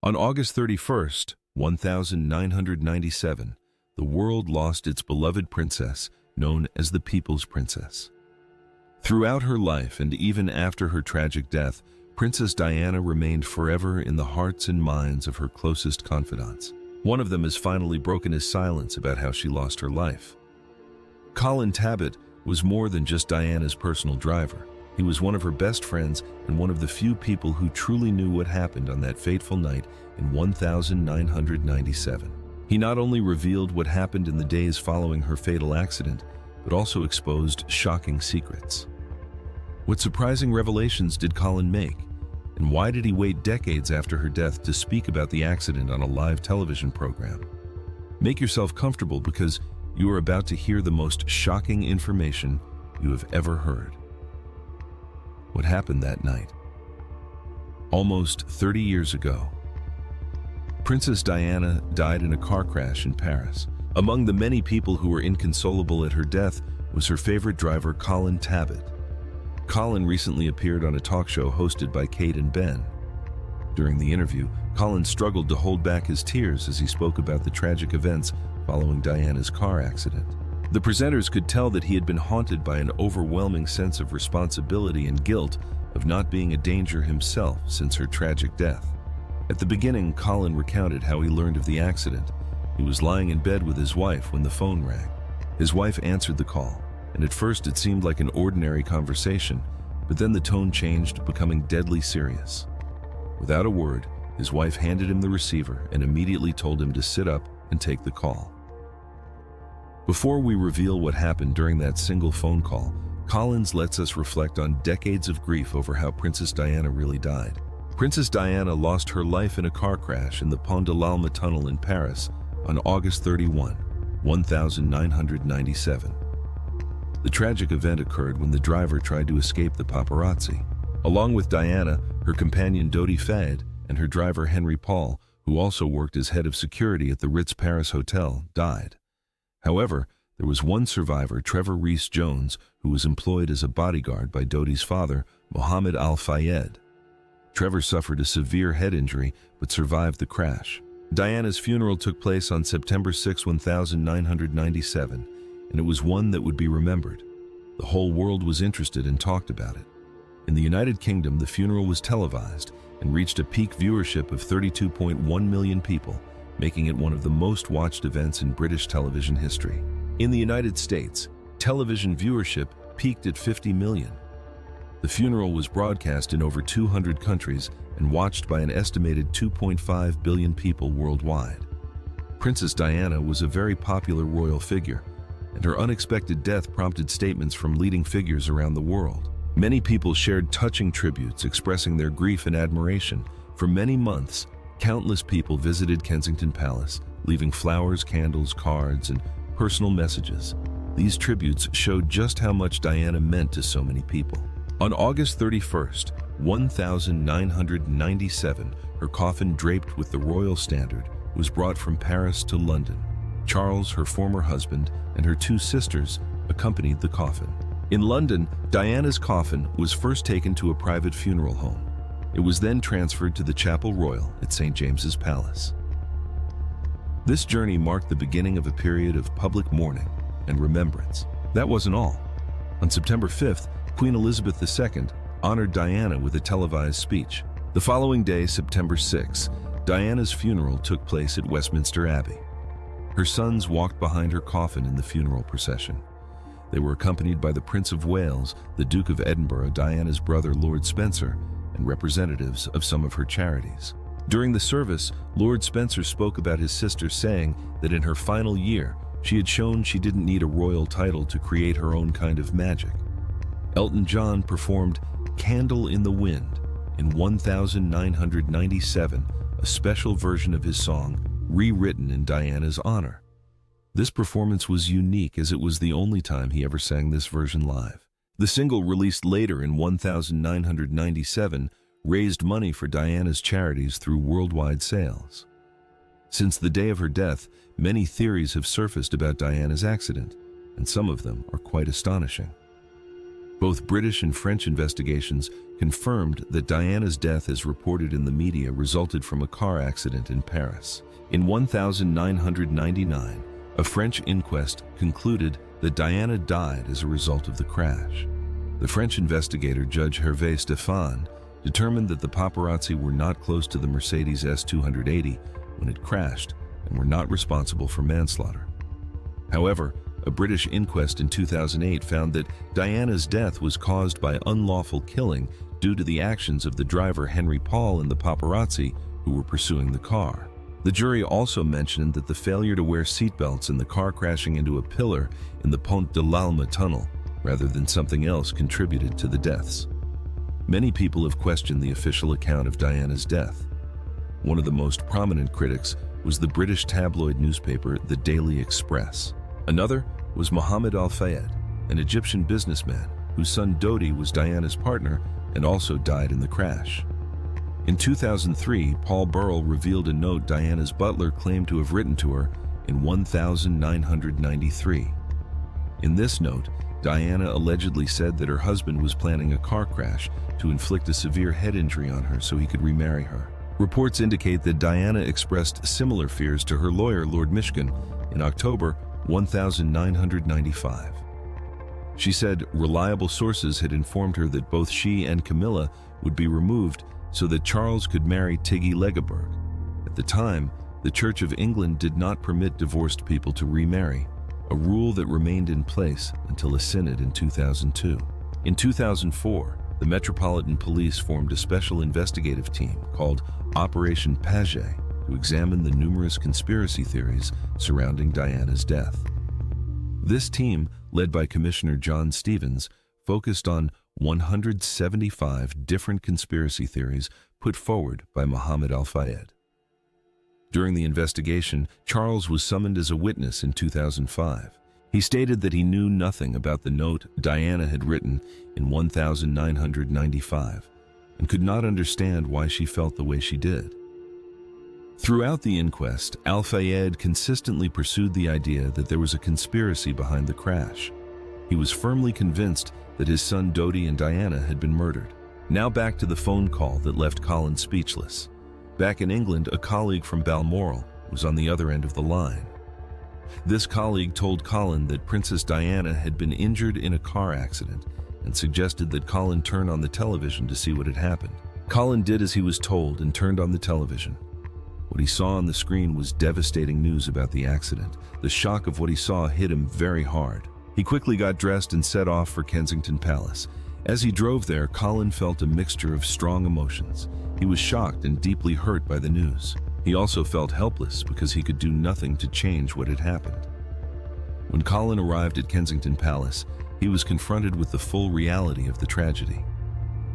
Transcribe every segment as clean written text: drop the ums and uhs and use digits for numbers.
On August 31st, 1997, the world lost its beloved princess, known as the People's Princess. Throughout her life and even after her tragic death, Princess Diana remained forever in the hearts and minds of her closest confidants. One of them has finally broken his silence about how she lost her life. Colin Tabot was more than just Diana's personal driver. He was one of her best friends and one of the few people who truly knew what happened on that fateful night in 1997. He not only revealed what happened in the days following her fatal accident, but also exposed shocking secrets. What surprising revelations did Colin make? And why did he wait decades after her death to speak about the accident on a live television program? Make yourself comfortable because you are about to hear the most shocking information you have ever heard. What happened that night? Almost 30 years ago, Princess Diana died in a car crash in Paris. Among the many people who were inconsolable at her death was her favorite driver, Colin Tabot. Colin recently appeared on a talk show hosted by Kate and Ben. During the interview, Colin struggled to hold back his tears as he spoke about the tragic events following Diana's car accident. The presenters could tell that he had been haunted by an overwhelming sense of responsibility and guilt of not being a danger himself since her tragic death. At the beginning, Colin recounted how he learned of the accident. He was lying in bed with his wife when the phone rang. His wife answered the call, and at first it seemed like an ordinary conversation, but then the tone changed, becoming deadly serious. Without a word, his wife handed him the receiver and immediately told him to sit up and take the call. Before we reveal what happened during that single phone call, Collins lets us reflect on decades of grief over how Princess Diana really died. Princess Diana lost her life in a car crash in the Pont de l'Alma tunnel in Paris on August 31, 1997. The tragic event occurred when the driver tried to escape the paparazzi. Along with Diana, her companion Dodi Fayed and her driver Henry Paul, who also worked as head of security at the Ritz Paris Hotel, died. However, there was one survivor, Trevor Rees-Jones, who was employed as a bodyguard by Dodi's father, Mohammed Al-Fayed. Trevor suffered a severe head injury but survived the crash. Diana's funeral took place on September 6, 1997, and it was one that would be remembered. The whole world was interested and talked about it. In the United Kingdom, the funeral was televised and reached a peak viewership of 32.1 million people, making it one of the most watched events in British television history. In the United States, television viewership peaked at 50 million. The funeral was broadcast in over 200 countries and watched by an estimated 2.5 billion people worldwide. Princess Diana was a very popular royal figure, and her unexpected death prompted statements from leading figures around the world. Many people shared touching tributes expressing their grief and admiration. For many months, countless people visited Kensington Palace, leaving flowers, candles, cards, and personal messages. These tributes showed just how much Diana meant to so many people. On August 31st, 1997, her coffin draped with the royal standard was brought from Paris to London. Charles, her former husband, and her two sisters accompanied the coffin. In London, Diana's coffin was first taken to a private funeral home. It was then transferred to the Chapel Royal at St. James's Palace. This journey marked the beginning of a period of public mourning and remembrance. That wasn't all. On September 5th, Queen Elizabeth II honored Diana with a televised speech. The following day, September 6, Diana's funeral took place at Westminster Abbey. Her sons walked behind her coffin in the funeral procession. They were accompanied by the Prince of Wales, the Duke of Edinburgh, Diana's brother Lord Spencer, and representatives of some of her charities. During the service, Lord Spencer spoke about his sister, saying that in her final year, she had shown she didn't need a royal title to create her own kind of magic. Elton John performed "Candle in the Wind" in 1997, a special version of his song rewritten in Diana's honor. This performance was unique as it was the only time he ever sang this version live. The single, released later in 1997, raised money for Diana's charities through worldwide sales. Since the day of her death, many theories have surfaced about Diana's accident, and some of them are quite astonishing. Both British and French investigations confirmed that Diana's death, as reported in the media, resulted from a car accident in Paris. In 1999, a French inquest concluded that Diana died as a result of the crash. The French investigator, Judge Hervé Stéphane, determined that the paparazzi were not close to the Mercedes S280 when it crashed and were not responsible for manslaughter. However, a British inquest in 2008 found that Diana's death was caused by unlawful killing due to the actions of the driver Henry Paul and the paparazzi who were pursuing the car. The jury also mentioned that the failure to wear seatbelts and the car crashing into a pillar in the Pont de l'Alma tunnel, rather than something else, contributed to the deaths. Many people have questioned the official account of Diana's death. One of the most prominent critics was the British tabloid newspaper, the Daily Express. Another was Mohammed Al-Fayed, an Egyptian businessman whose son Dodi was Diana's partner and also died in the crash. In 2003, Paul Burrell revealed a note Diana's butler claimed to have written to her in 1993. In this note, Diana allegedly said that her husband was planning a car crash to inflict a severe head injury on her so he could remarry her. Reports indicate that Diana expressed similar fears to her lawyer, Lord Mishkin, in October 1995. She said reliable sources had informed her that both she and Camilla would be removed so that Charles could marry Tiggy Legeberg. At the time, the Church of England did not permit divorced people to remarry, a rule that remained in place until a synod in 2002. In 2004, the Metropolitan Police formed a special investigative team called Operation Paget to examine the numerous conspiracy theories surrounding Diana's death. This team, led by Commissioner John Stevens, focused on 175 different conspiracy theories put forward by Mohammed Al-Fayed. During the investigation, Charles was summoned as a witness in 2005. He stated that he knew nothing about the note Diana had written in 1995 and could not understand why she felt the way she did. Throughout the inquest, Al-Fayed consistently pursued the idea that there was a conspiracy behind the crash. He was firmly convinced that his son Dodi and Diana had been murdered. Now back to the phone call that left Colin speechless. Back in England, a colleague from Balmoral was on the other end of the line. This colleague told Colin that Princess Diana had been injured in a car accident and suggested that Colin turn on the television to see what had happened. Colin did as he was told and turned on the television. What he saw on the screen was devastating news about the accident. The shock of what he saw hit him very hard. He quickly got dressed and set off for Kensington Palace. As he drove there, Colin felt a mixture of strong emotions. He was shocked and deeply hurt by the news. He also felt helpless because he could do nothing to change what had happened. When Colin arrived at Kensington Palace, he was confronted with the full reality of the tragedy.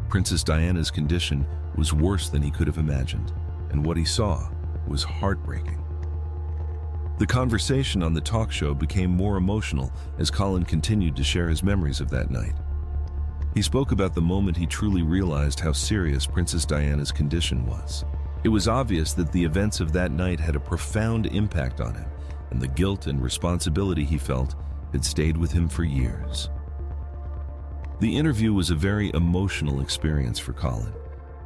Princess Diana's condition was worse than he could have imagined, and what he saw was heartbreaking. The conversation on the talk show became more emotional as Colin continued to share his memories of that night. He spoke about the moment he truly realized how serious Princess Diana's condition was. It was obvious that the events of that night had a profound impact on him, and the guilt and responsibility he felt had stayed with him for years. The interview was a very emotional experience for Colin.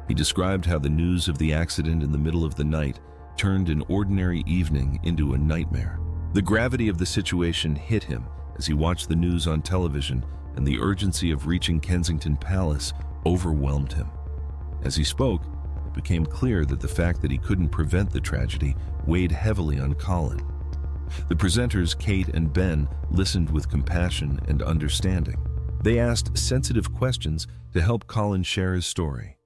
He described how the news of the accident in the middle of the night turned an ordinary evening into a nightmare. The gravity of the situation hit him as he watched the news on television, and the urgency of reaching Kensington Palace overwhelmed him. As he spoke, it became clear that the fact that he couldn't prevent the tragedy weighed heavily on Colin. The presenters, Kate and Ben, listened with compassion and understanding. They asked sensitive questions to help Colin share his story.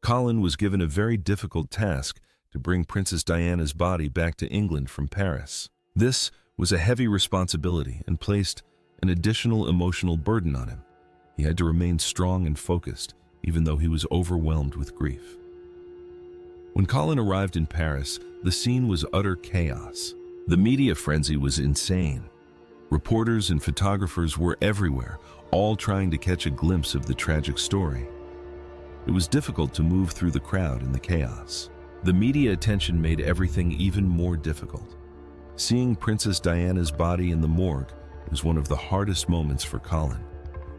Colin was given a very difficult task to bring Princess Diana's body back to England from Paris. This was a heavy responsibility and placed an additional emotional burden on him. He had to remain strong and focused, even though he was overwhelmed with grief. When Colin arrived in Paris, the scene was utter chaos. The media frenzy was insane. Reporters and photographers were everywhere, all trying to catch a glimpse of the tragic story. It was difficult to move through the crowd in the chaos. The media attention made everything even more difficult. Seeing Princess Diana's body in the morgue was one of the hardest moments for Colin.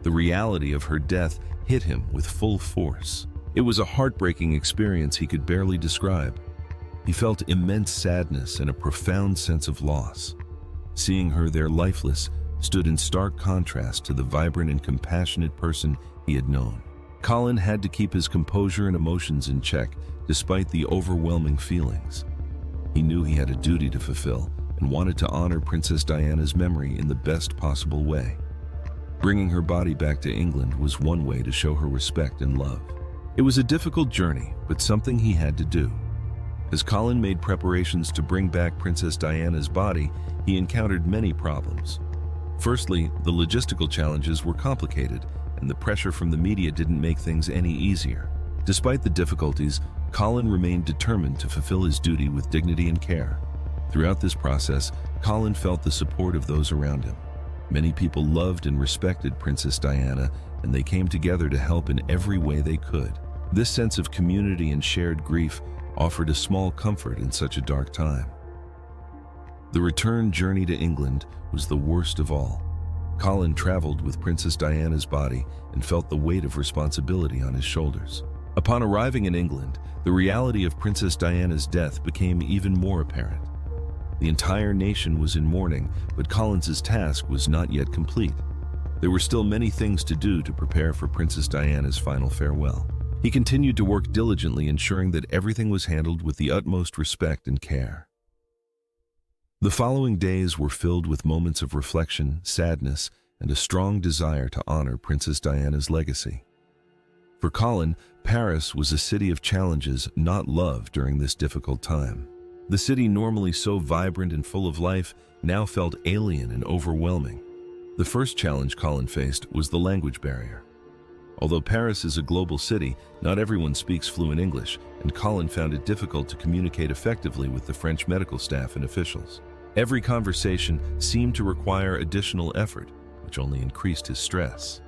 The reality of her death hit him with full force. It was a heartbreaking experience he could barely describe. He felt immense sadness and a profound sense of loss. Seeing her there lifeless stood in stark contrast to the vibrant and compassionate person he had known. Colin had to keep his composure and emotions in check despite the overwhelming feelings. He knew he had a duty to fulfill and wanted to honor Princess Diana's memory in the best possible way. Bringing her body back to England was one way to show her respect and love. It was a difficult journey, but something he had to do. As Colin made preparations to bring back Princess Diana's body, he encountered many problems. Firstly, the logistical challenges were complicated, and the pressure from the media didn't make things any easier. Despite the difficulties, Colin remained determined to fulfill his duty with dignity and care. Throughout this process, Colin felt the support of those around him. Many people loved and respected Princess Diana, and they came together to help in every way they could. This sense of community and shared grief offered a small comfort in such a dark time. The return journey to England was the worst of all. Colin traveled with Princess Diana's body and felt the weight of responsibility on his shoulders. Upon arriving in England, the reality of Princess Diana's death became even more apparent. The entire nation was in mourning, but Colin's task was not yet complete. There were still many things to do to prepare for Princess Diana's final farewell. He continued to work diligently, ensuring that everything was handled with the utmost respect and care. The following days were filled with moments of reflection, sadness, and a strong desire to honor Princess Diana's legacy. For Colin, Paris was a city of challenges, not love, during this difficult time. The city, normally so vibrant and full of life, now felt alien and overwhelming. The first challenge Colin faced was the language barrier. Although Paris is a global city, not everyone speaks fluent English, and Colin found it difficult to communicate effectively with the French medical staff and officials. Every conversation seemed to require additional effort, which only increased his stress.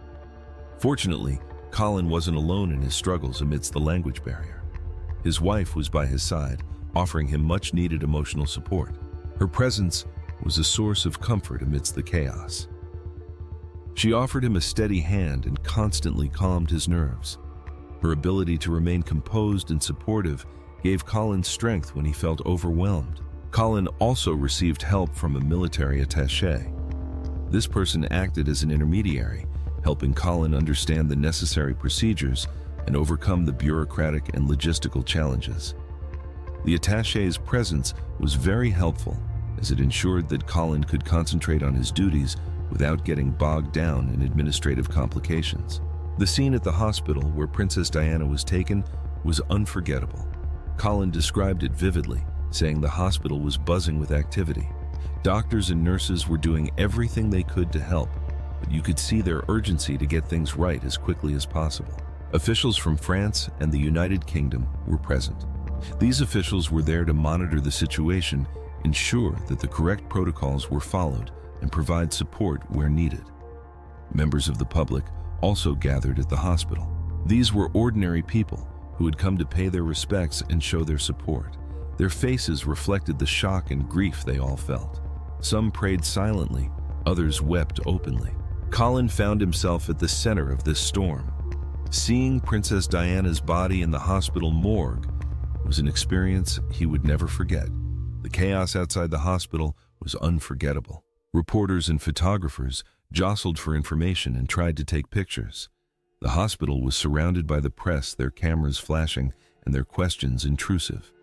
Fortunately, Colin wasn't alone in his struggles amidst the language barrier. His wife was by his side, offering him much-needed emotional support. Her presence was a source of comfort amidst the chaos. She offered him a steady hand and constantly calmed his nerves. Her ability to remain composed and supportive gave Colin strength when he felt overwhelmed. Colin also received help from a military attaché. This person acted as an intermediary, helping Colin understand the necessary procedures and overcome the bureaucratic and logistical challenges. The attaché's presence was very helpful, as it ensured that Colin could concentrate on his duties without getting bogged down in administrative complications. The scene at the hospital where Princess Diana was taken was unforgettable. Colin described it vividly, saying the hospital was buzzing with activity. Doctors and nurses were doing everything they could to help, but you could see their urgency to get things right as quickly as possible. Officials from France and the United Kingdom were present. These officials were there to monitor the situation, ensure that the correct protocols were followed, and provide support where needed. Members of the public also gathered at the hospital. These were ordinary people who had come to pay their respects and show their support. Their faces reflected the shock and grief they all felt. Some prayed silently, others wept openly. Colin found himself at the center of this storm. Seeing Princess Diana's body in the hospital morgue was an experience he would never forget. The chaos outside the hospital was unforgettable. Reporters and photographers jostled for information and tried to take pictures. The hospital was surrounded by the press, their cameras flashing and their questions intrusive.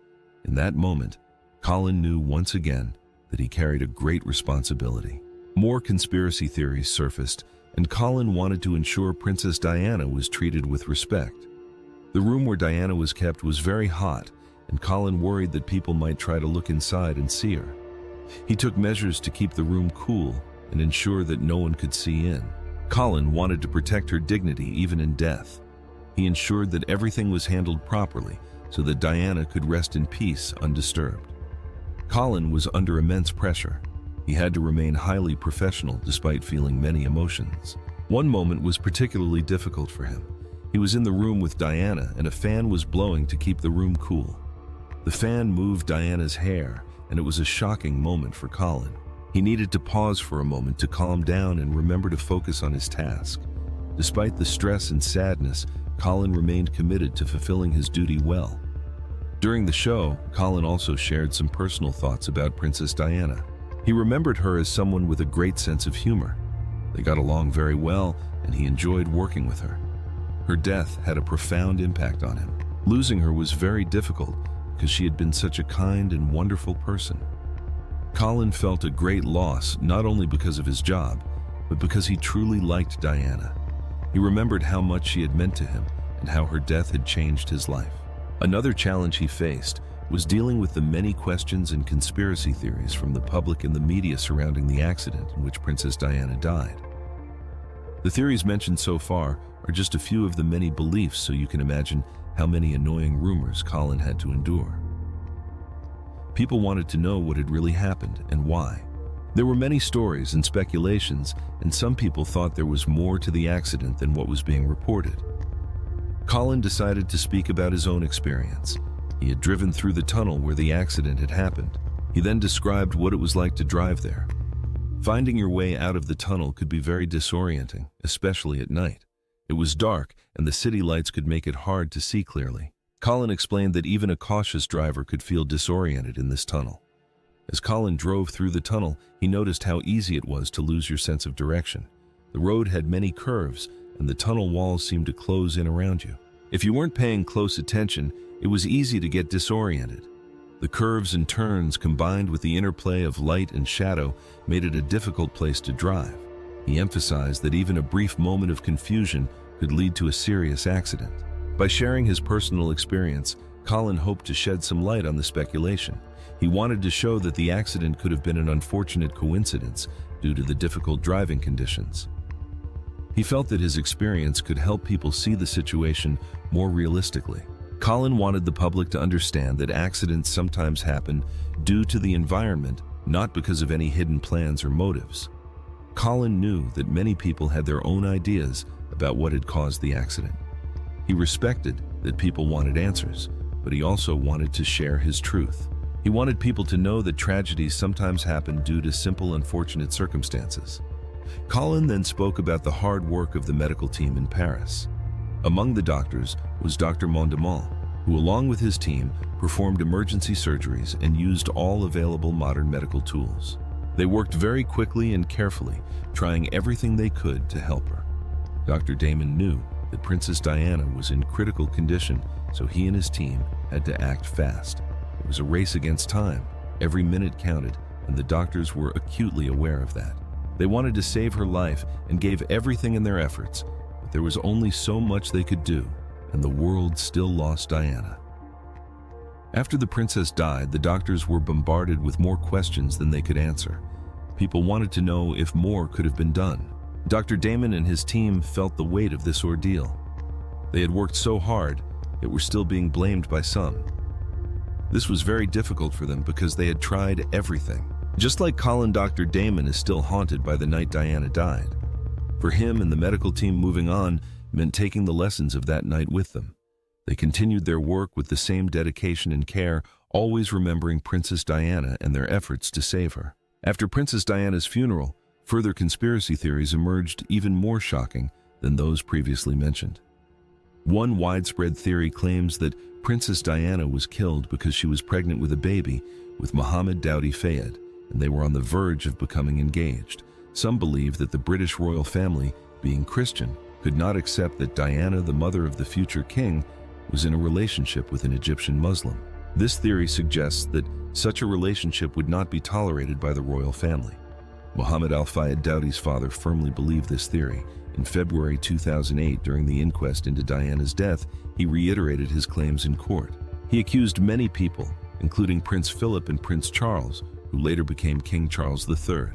In that moment, Colin knew once again that he carried a great responsibility. More conspiracy theories surfaced, and Colin wanted to ensure Princess Diana was treated with respect. The room where Diana was kept was very hot, and Colin worried that people might try to look inside and see her. He took measures to keep the room cool and ensure that no one could see in. Colin wanted to protect her dignity even in death. He ensured that everything was handled properly so that Diana could rest in peace undisturbed. Colin was under immense pressure. He had to remain highly professional despite feeling many emotions. One moment was particularly difficult for him. He was in the room with Diana and a fan was blowing to keep the room cool. The fan moved Diana's hair, and it was a shocking moment for Colin. He needed to pause for a moment to calm down and remember to focus on his task. Despite the stress and sadness, Colin remained committed to fulfilling his duty well. During the show, Colin also shared some personal thoughts about Princess Diana. He remembered her as someone with a great sense of humor. They got along very well, and he enjoyed working with her. Her death had a profound impact on him. Losing her was very difficult because she had been such a kind and wonderful person. Colin felt a great loss not only because of his job, but because he truly liked Diana. He remembered how much she had meant to him and how her death had changed his life. Another challenge he faced was dealing with the many questions and conspiracy theories from the public and the media surrounding the accident in which Princess Diana died. The theories mentioned so far are just a few of the many beliefs, so you can imagine how many annoying rumors Colin had to endure. People wanted to know what had really happened and why. There were many stories and speculations, and some people thought there was more to the accident than what was being reported. Colin decided to speak about his own experience. He had driven through the tunnel where the accident had happened. He then described what it was like to drive there. Finding your way out of the tunnel could be very disorienting, especially at night. It was dark, and the city lights could make it hard to see clearly. Colin explained that even a cautious driver could feel disoriented in this tunnel. As Colin drove through the tunnel, he noticed how easy it was to lose your sense of direction. The road had many curves, and the tunnel walls seemed to close in around you. If you weren't paying close attention, it was easy to get disoriented. The curves and turns combined with the interplay of light and shadow made it a difficult place to drive. He emphasized that even a brief moment of confusion could lead to a serious accident. By sharing his personal experience, Colin hoped to shed some light on the speculation. He wanted to show that the accident could have been an unfortunate coincidence due to the difficult driving conditions. He felt that his experience could help people see the situation more realistically. Colin wanted the public to understand that accidents sometimes happen due to the environment, not because of any hidden plans or motives. Colin knew that many people had their own ideas about what had caused the accident. He respected that people wanted answers, but he also wanted to share his truth. He wanted people to know that tragedies sometimes happen due to simple, unfortunate circumstances. Colin then spoke about the hard work of the medical team in Paris. Among the doctors was Dr. Mondemont, who along with his team performed emergency surgeries and used all available modern medical tools. They worked very quickly and carefully, trying everything they could to help her. Dr. Damon knew that Princess Diana was in critical condition, so he and his team had to act fast. It was a race against time. Every minute counted, and the doctors were acutely aware of that. They wanted to save her life and gave everything in their efforts, but there was only so much they could do, and the world still lost Diana. After the princess died, the doctors were bombarded with more questions than they could answer. People wanted to know if more could have been done. Dr. Damon and his team felt the weight of this ordeal. They had worked so hard, yet were still being blamed by some. This was very difficult for them because they had tried everything. Just like Colin, Dr. Damon is still haunted by the night Diana died. For him and the medical team, moving on meant taking the lessons of that night with them. They continued their work with the same dedication and care, always remembering Princess Diana and their efforts to save her. After Princess Diana's funeral, further conspiracy theories emerged even more shocking than those previously mentioned. One widespread theory claims that Princess Diana was killed because she was pregnant with a baby with Mohammed Dowdy Fayed, and they were on the verge of becoming engaged. Some believe that the British royal family, being Christian, could not accept that Diana, the mother of the future king, was in a relationship with an Egyptian Muslim. This theory suggests that such a relationship would not be tolerated by the royal family. Mohammed Al-Fayed Dowdy's father firmly believed this theory. In February 2008, during the inquest into Diana's death, he reiterated his claims in court. He accused many people, including Prince Philip and Prince Charles, who later became King Charles III,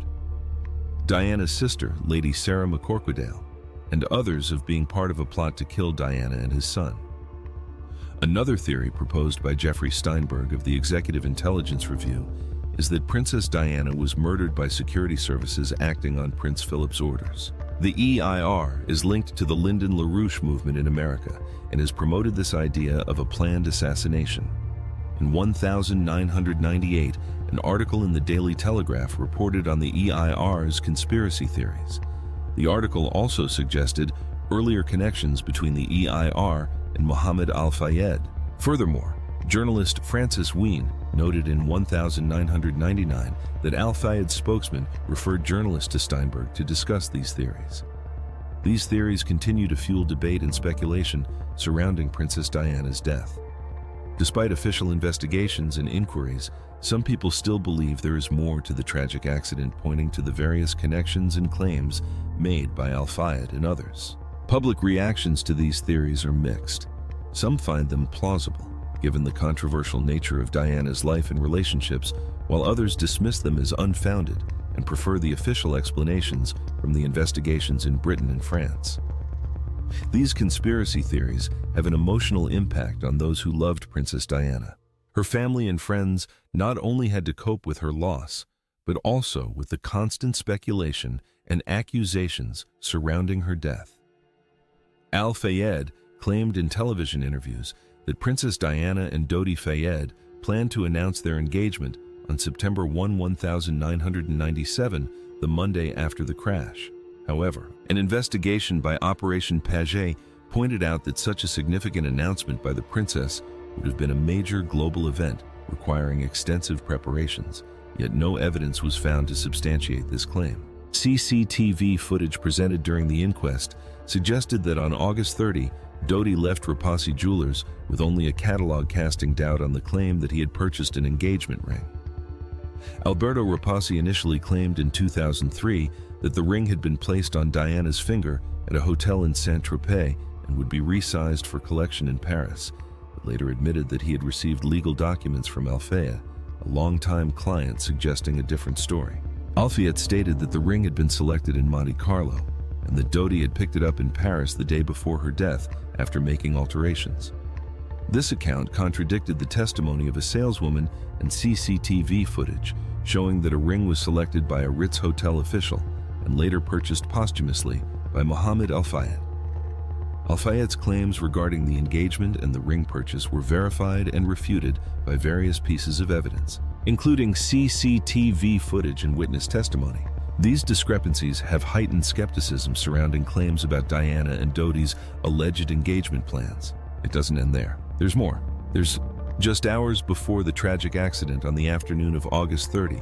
Diana's sister, Lady Sarah McCorquodale, and others of being part of a plot to kill Diana and his son. Another theory proposed by Jeffrey Steinberg of the Executive Intelligence Review is that Princess Diana was murdered by security services acting on Prince Philip's orders. The EIR is linked to the Lyndon LaRouche movement in America and has promoted this idea of a planned assassination. In 1998, an article in the Daily Telegraph reported on the EIR's conspiracy theories. The article also suggested earlier connections between the EIR and Mohammed Al-Fayed. Furthermore, journalist Francis Wien noted in 1999 that Al-Fayed's spokesman referred journalists to Steinberg to discuss these theories. These theories continue to fuel debate and speculation surrounding Princess Diana's death. Despite official investigations and inquiries, some people still believe there is more to the tragic accident, pointing to the various connections and claims made by Al-Fayed and others. Public reactions to these theories are mixed. Some find them plausible, given the controversial nature of Diana's life and relationships, while others dismiss them as unfounded and prefer the official explanations from the investigations in Britain and France. These conspiracy theories have an emotional impact on those who loved Princess Diana. Her family and friends not only had to cope with her loss, but also with the constant speculation and accusations surrounding her death. Al-Fayed claimed in television interviews that Princess Diana and Dodi Fayed planned to announce their engagement on September 1, 1997, the Monday after the crash. However, an investigation by Operation Paget pointed out that such a significant announcement by the princess would have been a major global event requiring extensive preparations, yet no evidence was found to substantiate this claim. CCTV footage presented during the inquest suggested that on August 30, Dodi left Rapazzi Jewelers with only a catalog, casting doubt on the claim that he had purchased an engagement ring. Alberto Rapazzi initially claimed in 2003 that the ring had been placed on Diana's finger at a hotel in Saint-Tropez and would be resized for collection in Paris, but later admitted that he had received legal documents from Al-Fayed, a longtime client, suggesting a different story. Al-Fayed stated that the ring had been selected in Monte Carlo and that Dodi had picked it up in Paris the day before her death after making alterations. This account contradicted the testimony of a saleswoman and CCTV footage showing that a ring was selected by a Ritz hotel official and later purchased posthumously by Mohammed Al-Fayed. Al-Fayed's claims regarding the engagement and the ring purchase were verified and refuted by various pieces of evidence, including CCTV footage and witness testimony. These discrepancies have heightened skepticism surrounding claims about Diana and Dodi's alleged engagement plans. It doesn't end there. There's more. There's just hours before the tragic accident on the afternoon of August 30.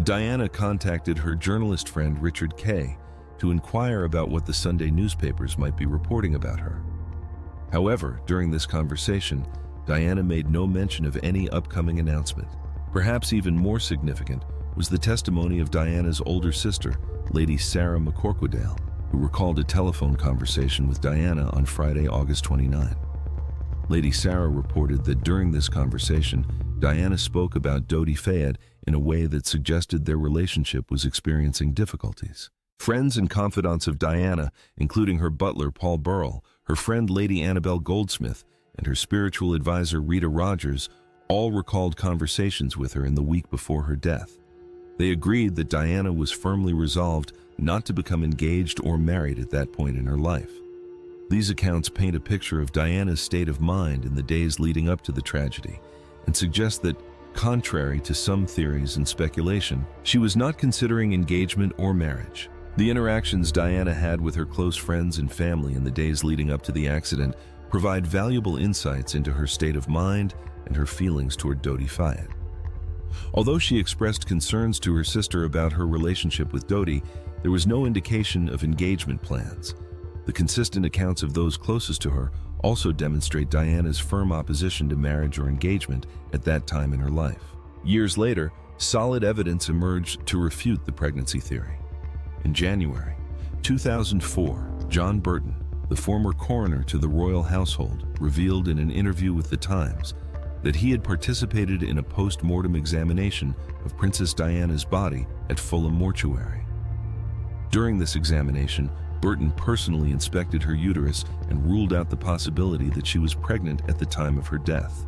Diana contacted her journalist friend Richard Kay to inquire about what the Sunday newspapers might be reporting about her. However, during this conversation, Diana made no mention of any upcoming announcement. Perhaps even more significant was the testimony of Diana's older sister, Lady Sarah McCorquodale, who recalled a telephone conversation with Diana on Friday, August 29. Lady Sarah reported that during this conversation, Diana spoke about Dodi Fayed in a way that suggested their relationship was experiencing difficulties. Friends and confidants of Diana, including her butler Paul Burrell, her friend Lady Annabelle Goldsmith, and her spiritual advisor Rita Rogers, all recalled conversations with her in the week before her death. They agreed that Diana was firmly resolved not to become engaged or married at that point in her life. These accounts paint a picture of Diana's state of mind in the days leading up to the tragedy and suggest that, contrary to some theories and speculation, she was not considering engagement or marriage. The interactions Diana had with her close friends and family in the days leading up to the accident provide valuable insights into her state of mind and her feelings toward Dodi Fayed. Although she expressed concerns to her sister about her relationship with Dodi, there was no indication of engagement plans. The consistent accounts of those closest to her also demonstrate Diana's firm opposition to marriage or engagement at that time in her life. Years later, solid evidence emerged to refute the pregnancy theory. In January 2004, John Burton, the former coroner to the royal household, revealed in an interview with The Times that he had participated in a post-mortem examination of Princess Diana's body at Fulham Mortuary. During this examination, Burton personally inspected her uterus and ruled out the possibility that she was pregnant at the time of her death.